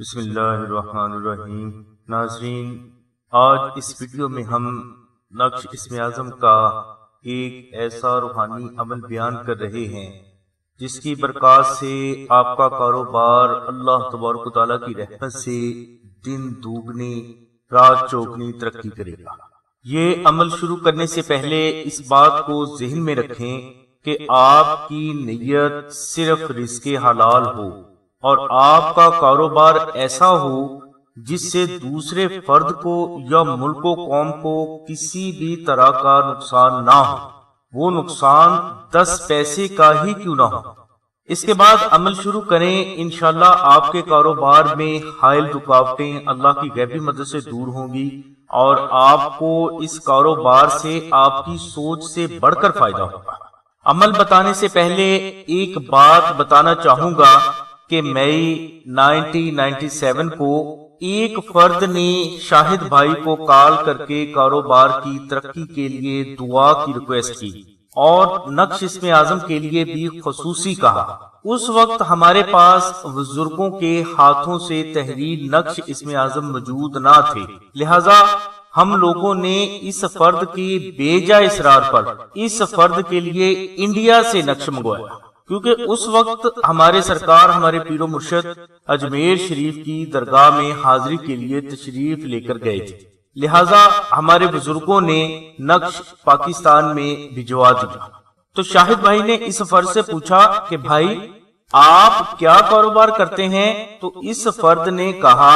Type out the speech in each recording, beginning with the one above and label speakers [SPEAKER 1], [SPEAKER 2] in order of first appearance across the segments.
[SPEAKER 1] بسم اللہ الرحمن الرحیم۔ ناظرین، آج اس ویڈیو میں ہم نقش اسم اعظم کا ایک ایسا روحانی عمل بیان کر رہے ہیں جس کی برکات سے آپ کا کاروبار اللہ تبارک و تعالیٰ کی رحمت سے دن دوگنی رات چوگنی ترقی کرے گا۔ یہ عمل شروع کرنے سے پہلے اس بات کو ذہن میں رکھیں کہ آپ کی نیت صرف رزق حلال ہو اور آپ کا کاروبار ایسا ہو جس سے دوسرے فرد کو یا ملک و قوم کو کسی بھی طرح کا نقصان نہ ہو، وہ نقصان 10 پیسے کا ہی کیوں نہ ہو۔ اس کے بعد عمل شروع کریں، انشاءاللہ آپ کے کاروبار میں حائل رکاوٹیں اللہ کی غیبی مدد سے دور ہوں گی اور آپ کو اس کاروبار سے آپ کی سوچ سے بڑھ کر فائدہ ہوگا۔ عمل بتانے سے پہلے ایک بات بتانا چاہوں گا کہ مئی 1997 کو ایک فرد نے شاہد بھائی کو کال کر کے کاروبار کی ترقی کے لیے دعا کی ریکویسٹ کی اور نقش اسم اعظم کے لیے بھی خصوصی کہا۔ اس وقت ہمارے پاس بزرگوں کے ہاتھوں سے تحریر نقش اسم اعظم موجود نہ تھے، لہذا ہم لوگوں نے اس فرد کی بیجا اصرار پر اس فرد کے لیے انڈیا سے نقش منگوایا، کیونکہ اس وقت ہمارے سرکار ہمارے پیر و مرشد اجمیر شریف کی درگاہ میں حاضری کے لیے تشریف لے کر گئے تھے، لہذا ہمارے بزرگوں نے نقش پاکستان میں بھجوا دیا۔ تو شاہد بھائی نے اس فرد سے پوچھا کہ بھائی آپ کیا کاروبار کرتے ہیں؟ تو اس فرد نے کہا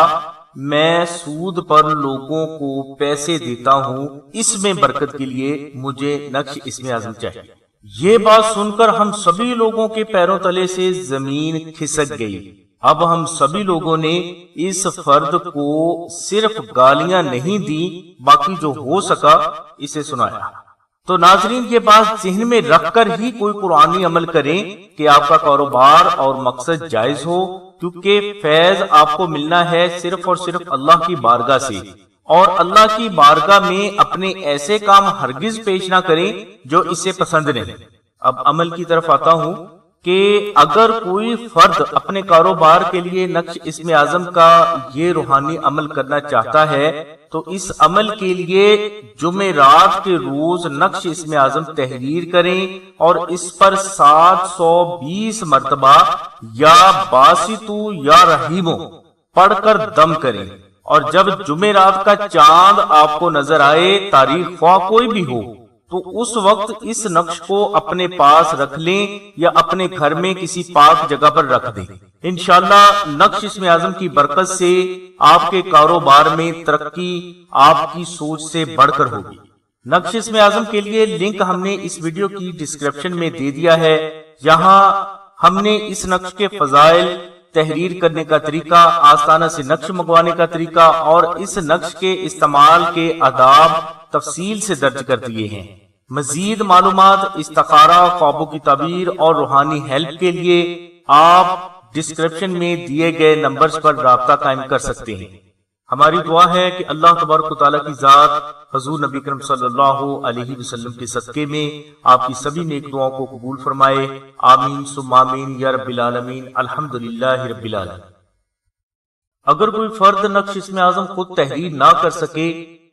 [SPEAKER 1] میں سود پر لوگوں کو پیسے دیتا ہوں، اس میں برکت کے لیے مجھے نقش اسم اعظم چاہیے۔ یہ بات سن کر ہم سبھی لوگوں کے پیروں تلے سے زمین کھسک گئی۔ اب ہم سبھی لوگوں نے اس فرد کو صرف گالیاں نہیں دی، باقی جو ہو سکا اسے سنایا۔ تو ناظرین، یہ بات ذہن میں رکھ کر ہی کوئی قرآنی عمل کریں کہ آپ کا کاروبار اور مقصد جائز ہو، کیونکہ فیض آپ کو ملنا ہے صرف اور صرف اللہ کی بارگاہ سے، اور اللہ کی بارگاہ میں اپنے ایسے کام ہرگز پیش نہ کریں جو اسے پسند نہیں۔ اب عمل کی طرف آتا ہوں کہ اگر کوئی فرد اپنے کاروبار کے لیے نقش اسم اعظم کا یہ روحانی عمل کرنا چاہتا ہے تو اس عمل کے لیے جمعرات کے روز نقش اسم اعظم تحریر کریں اور اس پر 720 مرتبہ یا باسطو یا رحیمو پڑھ کر دم کریں، اور جب جمعرات کا چاند آپ کو نظر آئے، تاریخ خواہ کوئی بھی ہو، تو اس وقت اس نقش کو اپنے پاس رکھ لیں یا اپنے گھر میں کسی پاک جگہ پر رکھ دیں۔ انشاءاللہ نقش اسم اعظم کی برکت سے آپ کے کاروبار میں ترقی آپ کی سوچ سے بڑھ کر ہوگی۔ نقش اسم اعظم کے لیے لنک ہم نے اس ویڈیو کی ڈسکرپشن میں دے دیا ہے۔ یہاں ہم نے اس نقش کے فضائل، تحریر کرنے کا طریقہ، آستانہ سے نقش منگوانے کا طریقہ اور اس نقش کے استعمال کے آداب تفصیل سے درج کر دیے ہیں۔ مزید معلومات، استخارہ، خوابوں کی تعبیر اور روحانی ہیلپ کے لیے آپ ڈسکرپشن میں دیے گئے نمبرز پر رابطہ قائم کر سکتے ہیں۔ ہماری دعا ہے کہ اللہ تبارک و تعالیٰ کی ذات حضور نبی کرم صلی اللہ علیہ وسلم کے صدقے میں آپ کی سبھی نیک دعاؤں کو قبول فرمائے۔ آمین ثم آمین یا رب العالمین، الحمدللہ رب العالمین۔ اگر کوئی فرد نقش اسم اعظم خود تحریر نہ کر سکے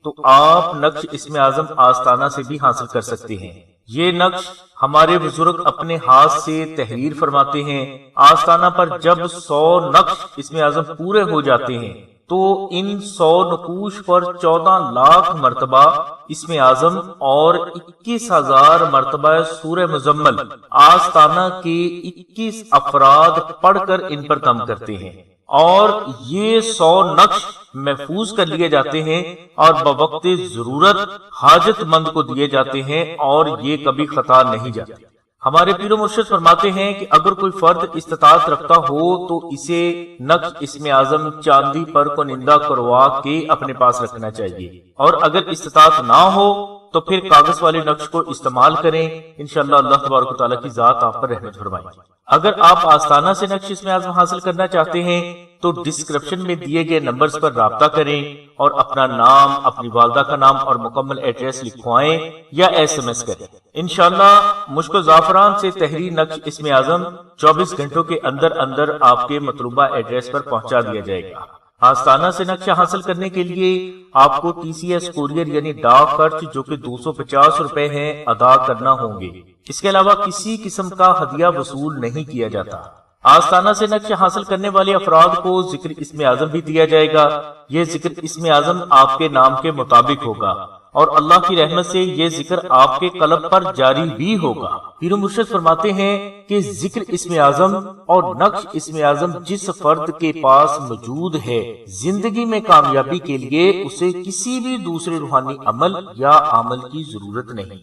[SPEAKER 1] تو آپ نقش اسم اعظم آستانہ سے بھی حاصل کر سکتے ہیں۔ یہ نقش ہمارے بزرگ اپنے ہاتھ سے تحریر فرماتے ہیں۔ آستانہ پر جب 100 نقش اسم اعظم پورے ہو جاتے ہیں تو ان 100 نقوش پر 14 لاکھ مرتبہ اسم اعظم اور 21,000 مرتبہ سورہ مزمل آستانہ کے 21 افراد پڑھ کر ان پر دم کرتے ہیں، اور یہ 100 نقش محفوظ کر لیے جاتے ہیں اور بوقت ضرورت حاجت مند کو دیے جاتے ہیں، اور یہ کبھی خطا نہیں جاتے۔ ہمارے پیر و مرشد فرماتے ہیں کہ اگر کوئی فرد استطاعت رکھتا ہو تو اسے نقش اسم اعظم چاندی پر کنندہ کروا کے اپنے پاس رکھنا چاہیے، اور اگر استطاعت نہ ہو تو پھر کاغذ والے نقش کو استعمال کریں، انشاءاللہ اللہ تبارک و تعالیٰ کی ذات آپ پر رحمت فرمائے گی۔ اگر آپ آستانہ سے نقش اسم اعظم حاصل کرنا چاہتے ہیں تو ڈسکرپشن میں دیے گئے نمبرز پر رابطہ کریں اور اپنا نام، اپنی والدہ کا نام اور مکمل ایڈریس لکھوائیں یا SMS کریں۔ انشاءاللہ مشک و زعفران سے تحریر نقش اسم اعظم 24 گھنٹوں کے اندر اندر آپ کے مطلوبہ ایڈریس پر پہنچا دیا جائے گا۔ آستانہ سے نقش حاصل کرنے کے لیے آپ کو TCS کوریئر یعنی ڈاک خرچ جو کہ 250 روپے ہیں ادا کرنا ہوں گے۔ اس کے علاوہ کسی قسم کا ہدیہ وصول نہیں کیا جاتا۔ آستانہ سے نقش حاصل کرنے والے افراد کو ذکر اسم اعظم بھی دیا جائے گا۔ یہ ذکر اسم اعظم آپ کے نام کے مطابق ہوگا اور اللہ کی رحمت سے یہ ذکر آپ کے قلب پر جاری بھی ہوگا۔ پیر و مرشد فرماتے ہیں کہ ذکر اسم اعظم اور نقش اسم اعظم جس فرد کے پاس موجود ہے، زندگی میں کامیابی کے لیے اسے کسی بھی دوسرے روحانی عمل یا عمل کی ضرورت نہیں۔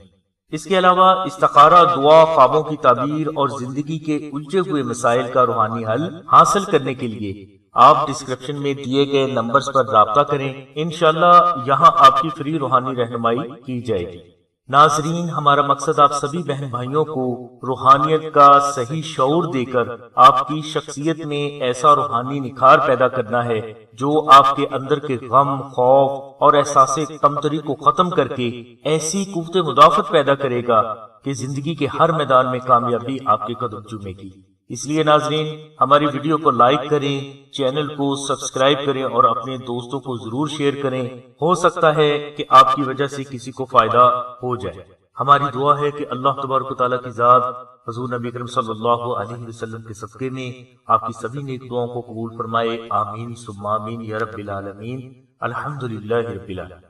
[SPEAKER 1] اس کے علاوہ استخارہ، دعا، خوابوں کی تعبیر اور زندگی کے الجھے ہوئے مسائل کا روحانی حل حاصل کرنے کے لیے آپ ڈسکرپشن میں دیے گئے نمبرز پر رابطہ کریں، انشاءاللہ یہاں آپ کی فری روحانی رہنمائی کی جائے گی۔ ناظرین، ہمارا مقصد آپ سبھی بہن بھائیوں کو روحانیت کا صحیح شعور دے کر آپ کی شخصیت میں ایسا روحانی نکھار پیدا کرنا ہے جو آپ کے اندر کے غم، خوف اور احساس کمتری کو ختم کر کے ایسی قوت مدافعت پیدا کرے گا کہ زندگی کے ہر میدان میں کامیابی آپ کے قدم چومے گی۔ اس لیے ناظرین، ہماری ویڈیو کو لائک کریں، چینل کو سبسکرائب کریں اور اپنے دوستوں کو ضرور شیئر کریں۔ ہو سکتا ہے کہ آپ کی وجہ سے کسی کو فائدہ ہو جائے۔ ہماری دعا ہے کہ اللہ تبارک و تعالیٰ کی ذات حضور نبی کریم صلی اللہ علیہ وسلم کے صدقے میں آپ کی سبھی نیک دعاؤں کو قبول فرمائے۔ آمین ثم آمین یا رب العالمین۔ الحمدللہ رب العالمین۔